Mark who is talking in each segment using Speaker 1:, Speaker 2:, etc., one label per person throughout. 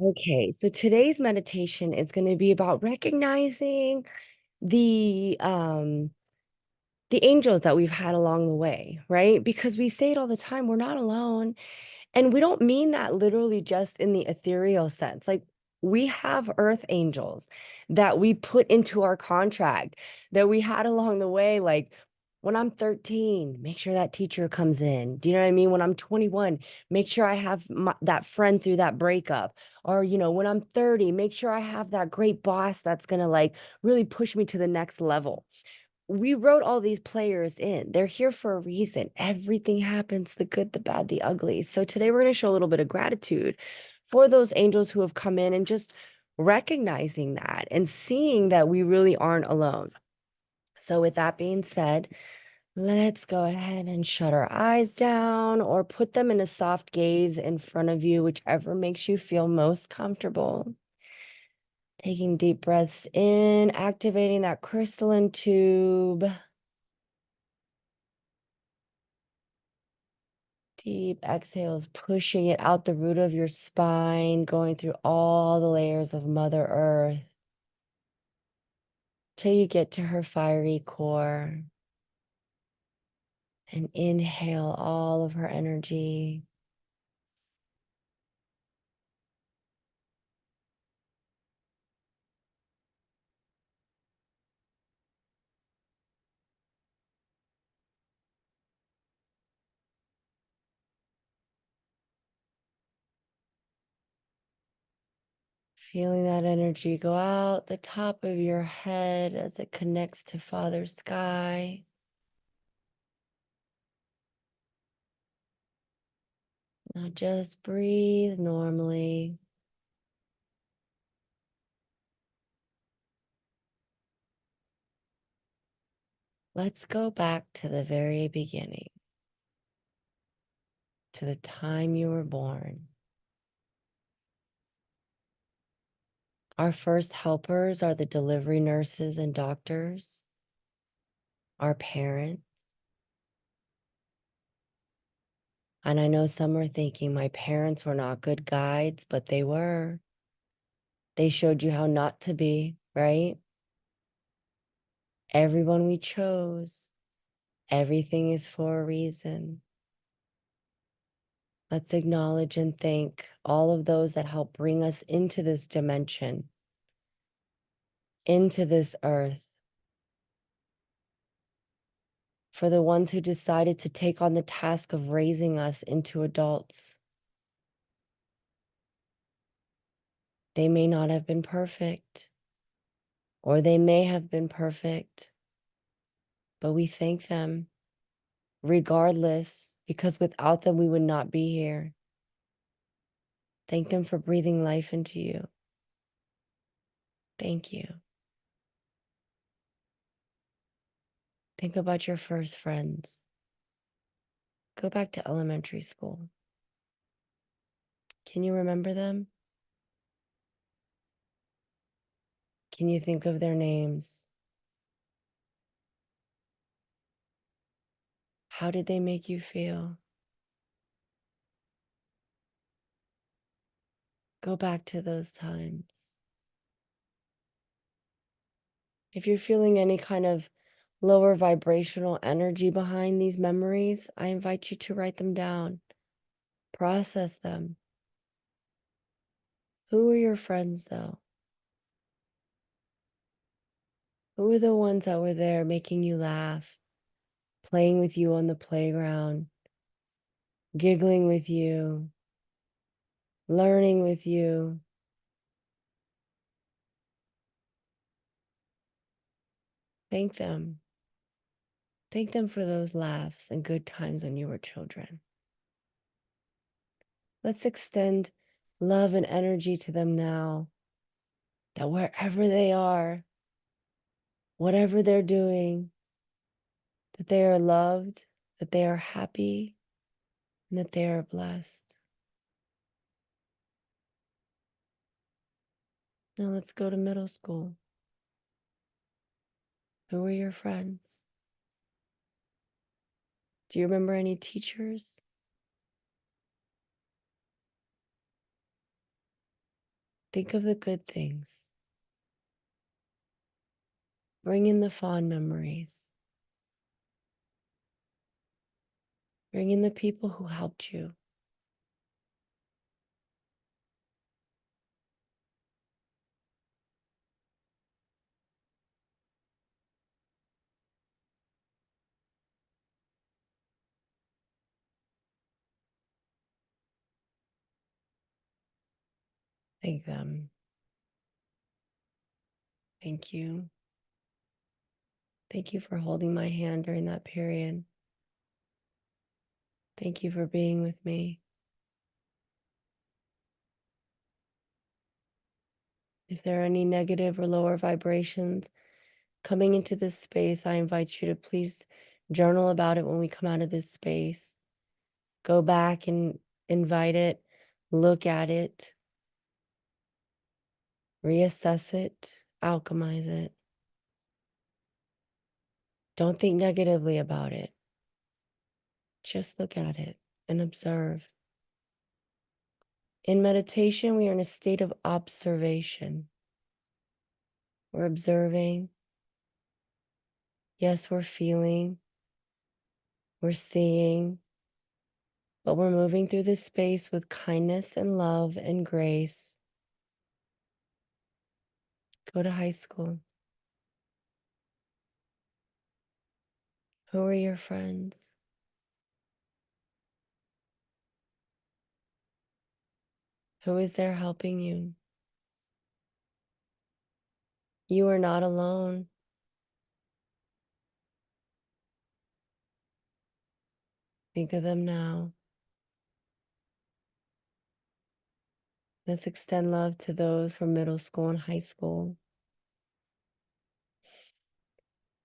Speaker 1: Okay, so today's meditation is going to be about recognizing the the angels that we've had along the way, right? Because we say it all the time, we're not alone. And we don't mean that literally just in the ethereal sense. Like we have earth angels that we put into our contract that we had along the way. Like when I'm 13, make sure that teacher comes in. Do you know what I mean? When I'm 21, make sure I have that friend through that breakup. Or, when I'm 30, make sure I have that great boss that's going to like really push me to the next level. We wrote all these players in. They're here for a reason. Everything happens, the good, the bad, the ugly. So today we're going to show a little bit of gratitude for those angels who have come in and just recognizing that and seeing that we really aren't alone. So with that being said, let's go ahead and shut our eyes down or put them in a soft gaze in front of you, whichever makes you feel most comfortable. Taking deep breaths in, activating that crystalline tube. Deep exhales, pushing it out the root of your spine, going through all the layers of Mother Earth till you get to her fiery core. And inhale all of her energy. Feeling that energy go out the top of your head as it connects to Father Sky. Now just breathe normally. Let's go back to the very beginning, to the time you were born. Our first helpers are the delivery nurses and doctors, our parents. And I know some are thinking my parents were not good guides, but they were. They showed you how not to be, right? Everyone we chose, everything is for a reason. Let's acknowledge and thank all of those that help bring us into this dimension, into this earth. For the ones who decided to take on the task of raising us into adults. They may not have been perfect, or they may have been perfect, but we thank them regardless, because without them, we would not be here. Thank them for breathing life into you. Thank you. Think about your first friends. Go back to elementary school. Can you remember them? Can you think of their names? How did they make you feel? Go back to those times. If you're feeling any kind of lower vibrational energy behind these memories, I invite you to write them down, process them. Who were your friends, though? Who were the ones that were there making you laugh, playing with you on the playground, giggling with you, learning with you? Thank them. Thank them for those laughs and good times when you were children. Let's extend love and energy to them now, that wherever they are, whatever they're doing, that they are loved, that they are happy, and that they are blessed. Now let's go to middle school. Who were your friends? Do you remember any teachers? Think of the good things. Bring in the fond memories. Bring in the people who helped you. Thank them. Thank you. Thank you for holding my hand during that period. Thank you for being with me. If there are any negative or lower vibrations coming into this space, I invite you to please journal about it when we come out of this space. Go back and invite it, look at it, reassess it, alchemize it. Don't think negatively about it. Just look at it and observe. In meditation, we are in a state of observation. We're observing. Yes, we're feeling. We're seeing. But we're moving through this space with kindness and love and grace. Go to high school. Who are your friends? Who is there helping you? You are not alone. Think of them now. Let's extend love to those from middle school and high school.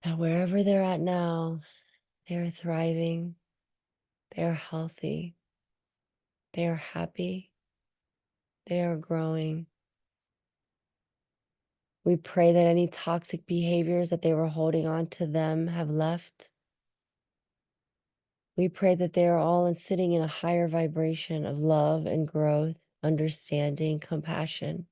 Speaker 1: That wherever they're at now, they are thriving, they are healthy, they are happy, they are growing. We pray that any toxic behaviors that they were holding on to them have left. We pray that they are all sitting in a higher vibration of love and growth, understanding, compassion.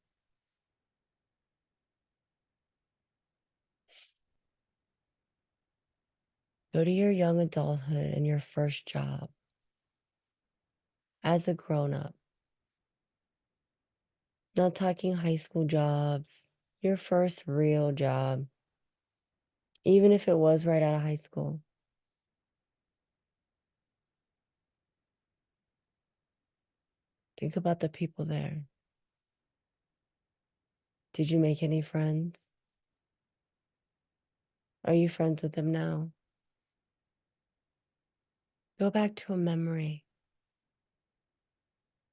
Speaker 1: Go to your young adulthood and your first job as a grown-up. Not talking high school jobs, your first real job, even if it was right out of high school. Think about the people there. Did you make any friends? Are you friends with them now? Go back to a memory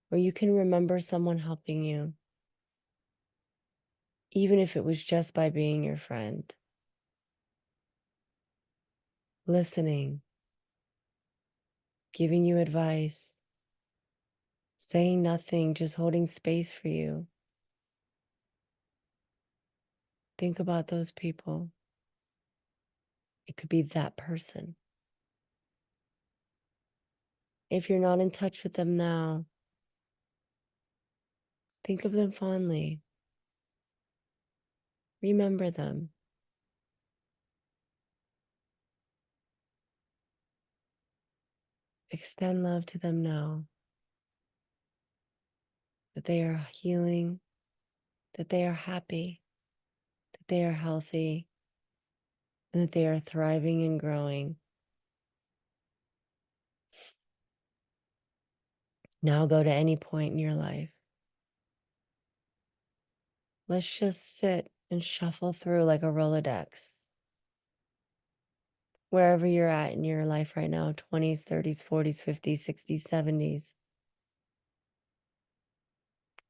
Speaker 1: where you can remember someone helping you, even if it was just by being your friend, listening, giving you advice, saying nothing, just holding space for you. Think about those people. It could be that person. If you're not in touch with them now, think of them fondly. Remember them. Extend love to them now, that they are healing, that they are happy, that they are healthy, and that they are thriving and growing. Now go to any point in your life. Let's just sit and shuffle through like a Rolodex. Wherever you're at in your life right now, 20s, 30s, 40s, 50s, 60s, 70s.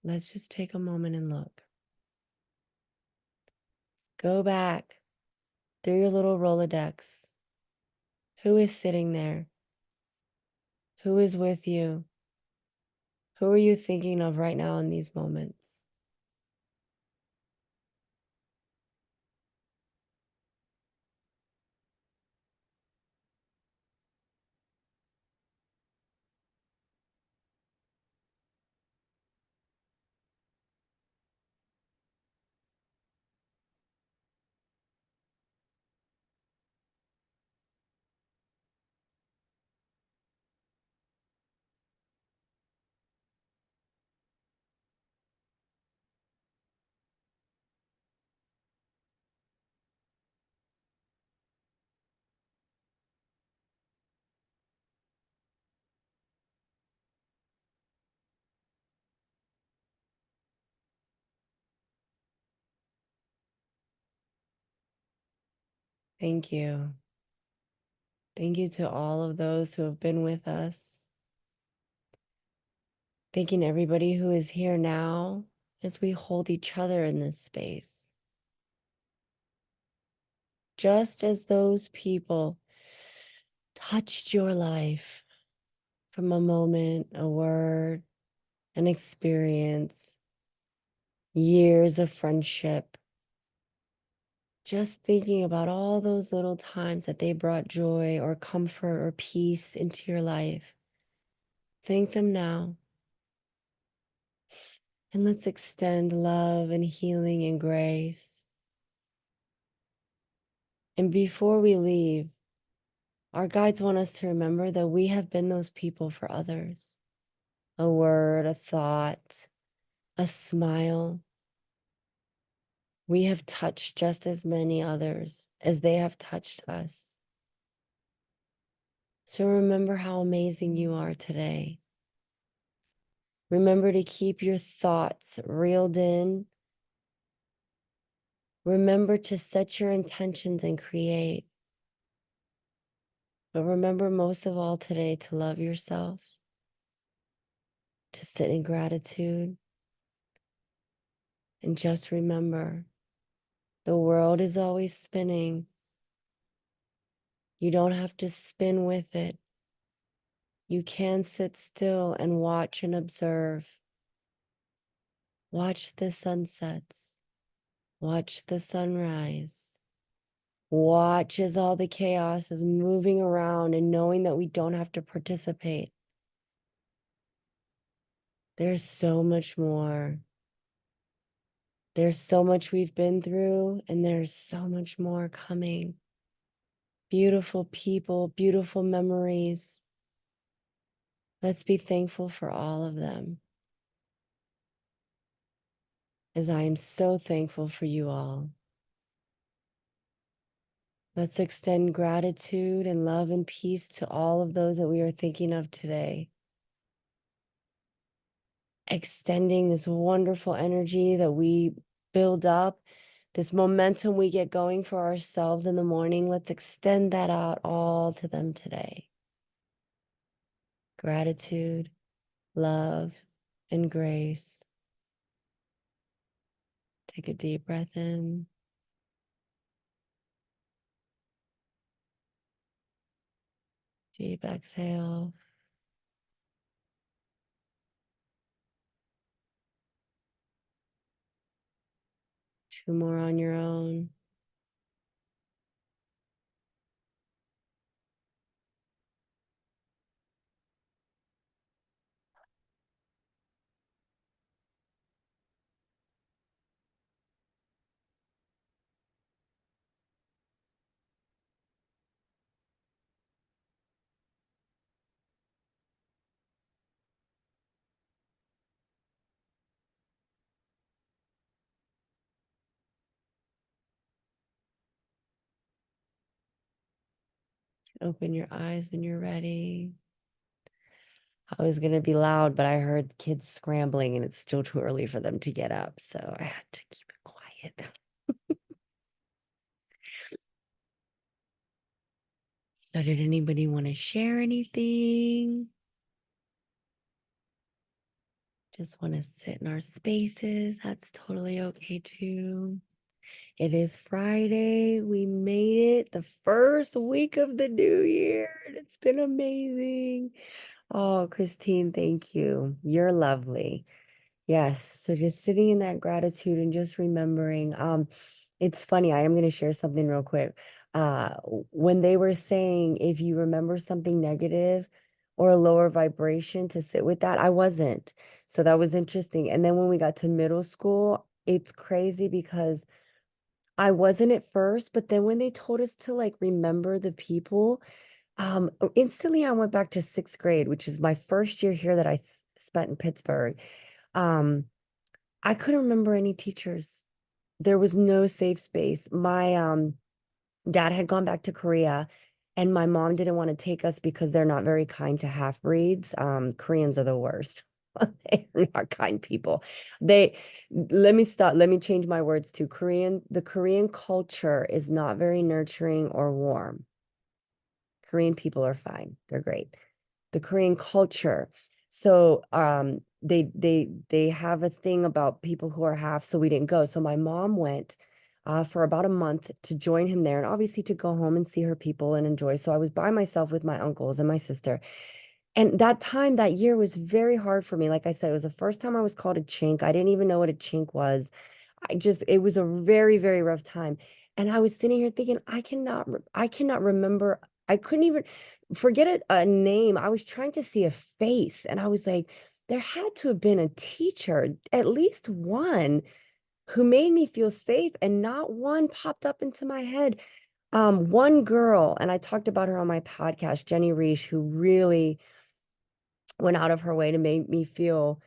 Speaker 1: Let's just take a moment and look. Go back through your little Rolodex. Who is sitting there? Who is with you? Who are you thinking of right now in these moments? Thank you. Thank you to all of those who have been with us. Thanking everybody who is here now as we hold each other in this space. Just as those people touched your life from a moment, a word, an experience, years of friendship, just thinking about all those little times that they brought joy or comfort or peace into your life. Thank them now. And let's extend love and healing and grace. And before we leave, our guides want us to remember that we have been those people for others. A word, a thought, a smile. We have touched just as many others as they have touched us. So remember how amazing you are today. Remember to keep your thoughts reeled in. Remember to set your intentions and create. But remember most of all today to love yourself, to sit in gratitude, and just remember the world is always spinning. You don't have to spin with it. You can sit still and watch and observe. Watch the sunsets. Watch the sunrise. Watch as all the chaos is moving around and knowing that we don't have to participate. There's so much more. There's so much we've been through, and there's so much more coming. Beautiful people, beautiful memories. Let's be thankful for all of them, as I am so thankful for you all. Let's extend gratitude and love and peace to all of those that we are thinking of today. Extending this wonderful energy that we build up, this momentum we get going for ourselves in the morning. Let's extend that out all to them today. Gratitude, love, and grace. Take a deep breath in. Deep exhale. Two more on your own. Open your eyes when you're ready. I was going to be loud, but I heard kids scrambling and it's still too early for them to get up. So I had to keep it quiet. So did anybody want to share anything? Just want to sit in our spaces. That's totally okay too. It is Friday. We made it the first week of the new year. And it's been amazing. Oh, Christine, thank you. You're lovely. Yes. So just sitting in that gratitude and just remembering. It's funny, I am going to share something real quick. When they were saying if you remember something negative or a lower vibration to sit with that, I wasn't. So that was interesting. And then when we got to middle school, it's crazy because I wasn't at first, but then when they told us to like remember the people, instantly I went back to sixth grade, which is my first year here that I spent in Pittsburgh. Um, I couldn't remember any teachers. There was no safe space. My dad had gone back to Korea and my mom didn't want to take us because they're not very kind to half breeds. Koreans are the worst. They're not kind people. They let me stop. Let me change my words to Korean. The Korean culture is not very nurturing or warm. Korean people are fine. They're great. The Korean culture. So they have a thing about people who are half, so we didn't go. So my mom went for about a month to join him there and obviously to go home and see her people and enjoy. So I was by myself with my uncles and my sister. And that time, that year was very hard for me. Like I said, it was the first time I was called a chink. I didn't even know what a chink was. It was a very, very rough time. And I was sitting here thinking, I cannot remember. I couldn't even forget a name. I was trying to see a face. And I was like, there had to have been a teacher, at least one, who made me feel safe. And not one popped up into my head. One girl, and I talked about her on my podcast, Jenny Reish, who really went out of her way to make me feel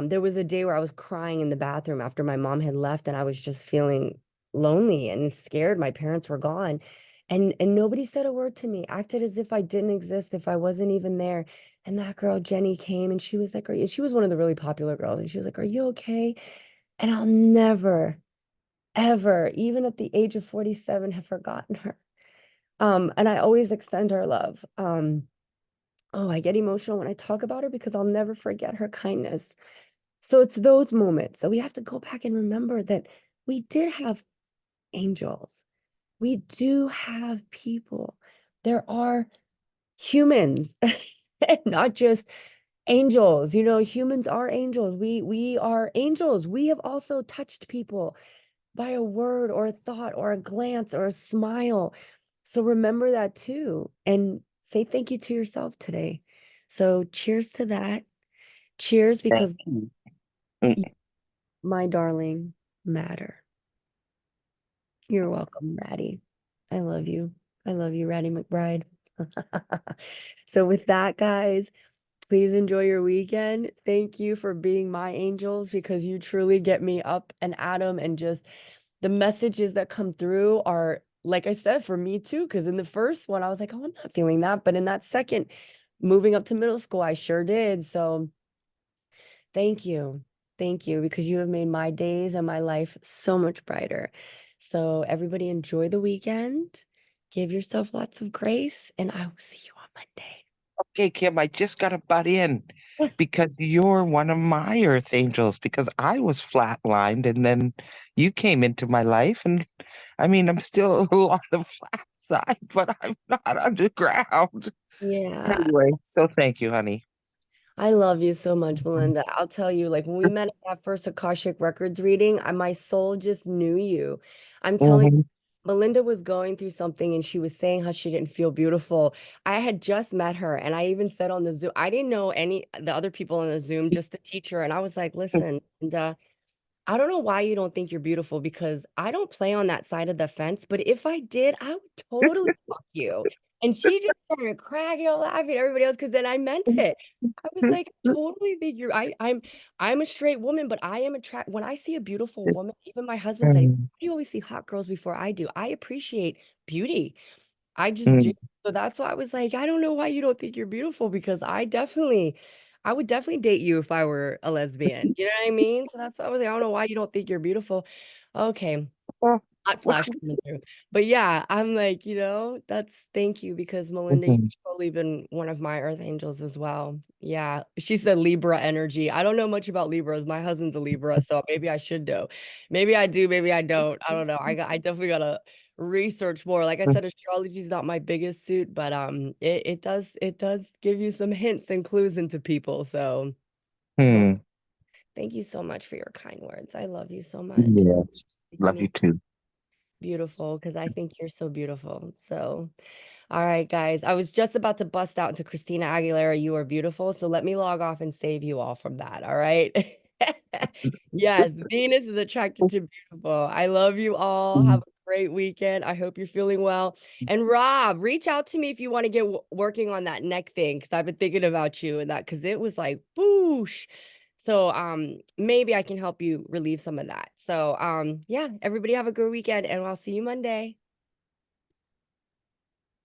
Speaker 1: there was a day where I was crying in the bathroom after my mom had left and I was just feeling lonely and scared. My parents were gone. And nobody said a word to me, acted as if I didn't exist, if I wasn't even there. And that girl, Jenny, came and she was like, she was one of the really popular girls. And she was like, "Are you okay?" And I'll never, ever, even at the age of 47, have forgotten her. And I always extend her love. Oh, I get emotional when I talk about her because I'll never forget her kindness. So it's those moments that we have to go back and remember that we did have angels. We do have people. There are humans, not just angels. You know, humans are angels. We are angels. We have also touched people by a word or a thought or a glance or a smile. So remember that too and say thank you to yourself today. So cheers to that. Cheers
Speaker 2: Thank
Speaker 1: because
Speaker 2: you.
Speaker 1: you,
Speaker 2: Mm.
Speaker 1: my darling, matter. You're welcome, Ratty. I love you. I love you, Ratty McBride. So with that, guys, please enjoy your weekend. Thank you for being my angels because you truly get me up and at 'em and just the messages that come through are, like I said, for me too, because in the first one, I was like, oh, I'm not feeling that. But in that second, moving up to middle school, I sure did. So thank you. Thank you, because you have made my days and my life so much brighter. So everybody enjoy the weekend. Give yourself lots of grace, and I will see you on Monday.
Speaker 2: Okay, Kim, I just got to butt in because you're one of my earth angels because I was flatlined and then you came into my life. And I mean, I'm still on the flat side, but I'm not underground.
Speaker 1: Yeah.
Speaker 2: Anyway, so thank you, honey.
Speaker 1: I love you so much, Melinda. I'll tell you, like when we met at that first Akashic Records reading, my soul just knew you. I'm telling you,
Speaker 2: Mhm.
Speaker 1: Melinda was going through something and she was saying how she didn't feel beautiful. I had just met her and I even said on the Zoom, I didn't know any the other people on the Zoom, just the teacher. And I was like, listen, and I don't know why you don't think you're beautiful because I don't play on that side of the fence, but if I did, I would totally fuck you. And she just started cracking up, laughing at everybody else because then I meant it. I was like, totally think you're I'm a straight woman, but I am attracted when I see a beautiful woman, even my husband said,
Speaker 2: Mm,
Speaker 1: you always see hot girls before I do. I appreciate beauty. I just do.
Speaker 2: mm,
Speaker 1: So that's why I was like, I don't know why you don't think you're beautiful because I would definitely date you if I were a lesbian. You know what I mean? So that's why I was like, I don't know why you don't think you're beautiful. Okay,
Speaker 2: mm.
Speaker 1: hot flash coming through. But yeah, I'm like, that's thank you because Melinda, you've
Speaker 2: Mhm.
Speaker 1: totally been one of my earth angels as well. Yeah. She said Libra energy. I don't know much about Libras. My husband's a Libra, so maybe I should know. Maybe I do, maybe I don't. I don't know. I definitely gotta research more. Like I said, astrology is not my biggest suit, but it does give you some hints and clues into people. So yeah.
Speaker 2: Hmm.
Speaker 1: Thank you so much for your kind words. I love you so much.
Speaker 2: Yes.
Speaker 1: Make
Speaker 2: Love you
Speaker 1: me
Speaker 2: too.
Speaker 1: beautiful because I think you're so beautiful. So, all right, guys, I was just about to bust out into Christina Aguilera, You Are Beautiful. So let me log off and save you all from that. All right. Yes, Venus is attracted to beautiful. I love you all. Have a great weekend. I hope you're feeling well. And Rob, reach out to me if you want to get working on that neck thing because I've been thinking about you and that because it was like boosh. So maybe I can help you relieve some of that. So yeah, everybody have a good weekend and I'll see you Monday.